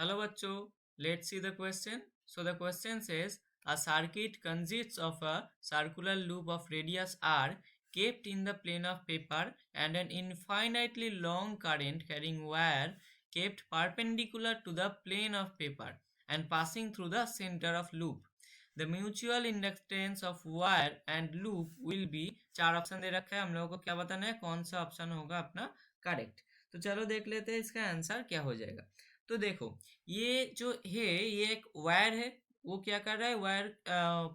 Hello bachcho, let's see the question. So the question says a circuit consists of a circular loop of radius r kept in the plane of paper and an infinitely long current carrying wire kept perpendicular to the plane of paper and passing through the center of loop. The mutual inductance of wire and loop will be चार option दे रखा है हम लोगों को क्या बताना है कौन सा ऑप्शन होगा अपना करेक्ट। तो चलो देख लेते हैं इसका आंसर क्या हो जाएगा। तो देखो ये जो है ये एक वायर है, वो क्या कर रहा है वायर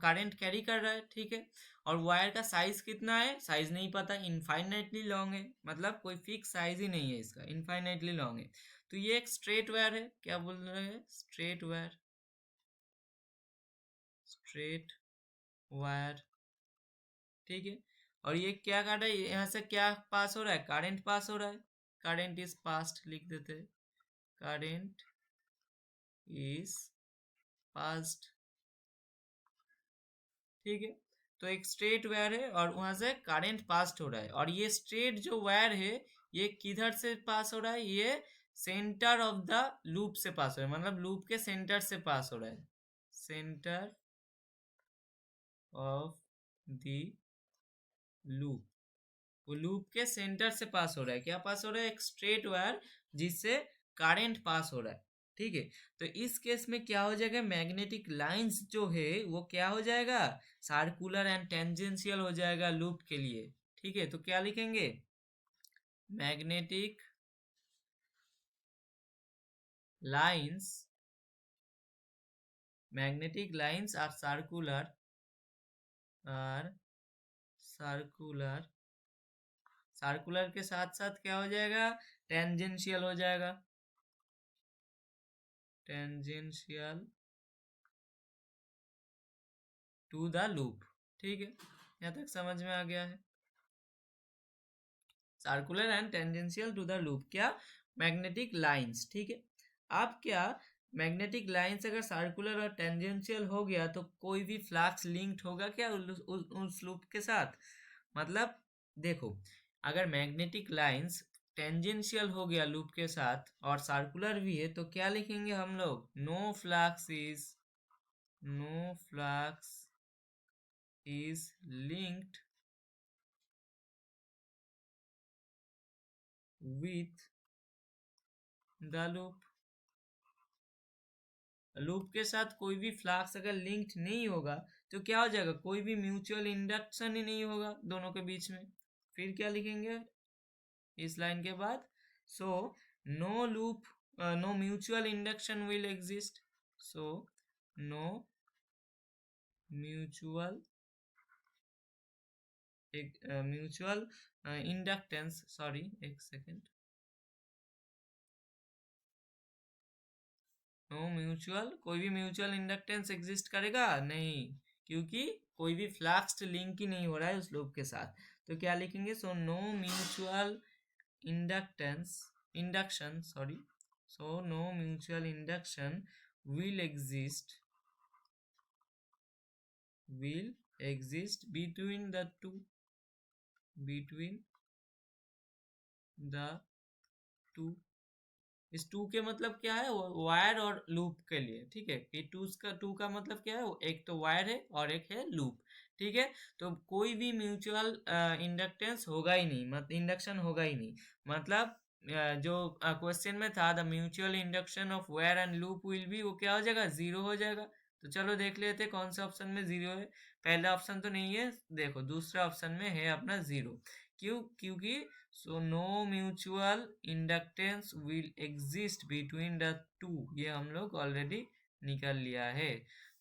करंट कैरी कर रहा है, ठीक है। और वायर का साइज कितना है साइज नहीं पता, इनफाइनाइटली लॉन्ग है, मतलब कोई फिक्स साइज ही नहीं है इसका, इनफाइनाइटली लॉन्ग है। तो ये एक स्ट्रेट वायर है, क्या बोल रहे हैं स्ट्रेट वायर, स्ट्रेट वायर, ठीक है। और ये क्या कर रहा है यहाँ से क्या पास हो रहा है करंट पास हो रहा है, करंट इज पास्ट लिख देते हैं, करंट इज पास्ट, ठीक है। तो एक स्ट्रेट वायर है और वहां से करंट पास हो रहा है और ये स्ट्रेट जो वायर है ये किधर से पास हो रहा है, ये सेंटर ऑफ द लूप से पास हो रहा है, मतलब लूप के सेंटर से पास हो रहा है, सेंटर ऑफ द लूप, वो लूप के सेंटर से पास हो रहा है, क्या पास हो रहा है एक स्ट्रेट वायर जिससे करंट पास हो रहा है, ठीक है। तो इस केस में क्या हो जाएगा मैग्नेटिक लाइंस जो है वो क्या हो जाएगा सर्कुलर एंड टेंजेंशियल हो जाएगा लूप के लिए, ठीक है। तो क्या लिखेंगे magnetic lines, magnetic lines are circular, are circular, circular के साथ साथ क्या हो जाएगा टेंजेंशियल हो जाएगा, टेंजेंशियल टू द लूप, ठीक है। यहाँ तक समझ में आ गया है circular and tangential to the loop क्या मैग्नेटिक लाइंस, ठीक है। अब क्या मैग्नेटिक लाइंस अगर सर्कुलर और टेंजेंशियल हो गया तो कोई भी फ्लक्स लिंक्ड होगा क्या उस लूप के साथ, मतलब देखो अगर मैग्नेटिक लाइंस टेंजेंशियल हो गया लूप के साथ और सर्कुलर भी है तो क्या लिखेंगे हम लोग no flux is, no flux is linked with the loop, loop के साथ कोई भी फ्लक्स अगर लिंक्ड नहीं होगा तो क्या हो जाएगा कोई भी म्यूचुअल इंडक्शन ही नहीं होगा दोनों के बीच में। फिर क्या लिखेंगे इस लाइन के बाद so no loop, no mutual induction will exist, so no mutual mutual inductance, sorry एक सेकेंड, नो म्यूचुअल, कोई भी म्यूचुअल इंडक्टेंस एग्जिस्ट करेगा नहीं, क्योंकि कोई भी फ्लक्स लिंक ही नहीं हो रहा है उस लूप के साथ। तो क्या लिखेंगे so no mutual inductance, induction sorry, so no mutual induction will exist, will exist between the two, between the two, इस टू के मतलब क्या है वायर और लूप के लिए, ठीक है। ये टू का मतलब क्या है एक तो वायर है और एक है लूप, ठीक है। तो कोई भी म्यूचुअल इंडक्टेंस होगा ही नहीं, मतलब इंडक्शन होगा ही नहीं, मतलब जो क्वेश्चन में था the mutual induction of wire and loop will be, वो क्या हो जाएगा जीरो हो जाएगा। तो चलो देख लेते कौन सा ऑप्शन में जीरो है, पहला ऑप्शन तो नहीं है, देखो दूसरा ऑप्शन में है अपना जीरो, क्यों क्योंकि so no mutual inductance will exist between the two, ये हम लोग ऑलरेडी निकाल लिया है।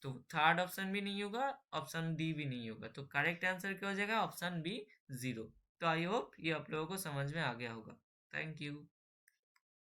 तो थर्ड ऑप्शन भी नहीं होगा, ऑप्शन डी भी नहीं होगा, तो करेक्ट आंसर क्या हो जाएगा ऑप्शन बी जीरो। तो आई होप ये आप लोगों को समझ में आ गया होगा। Thank you.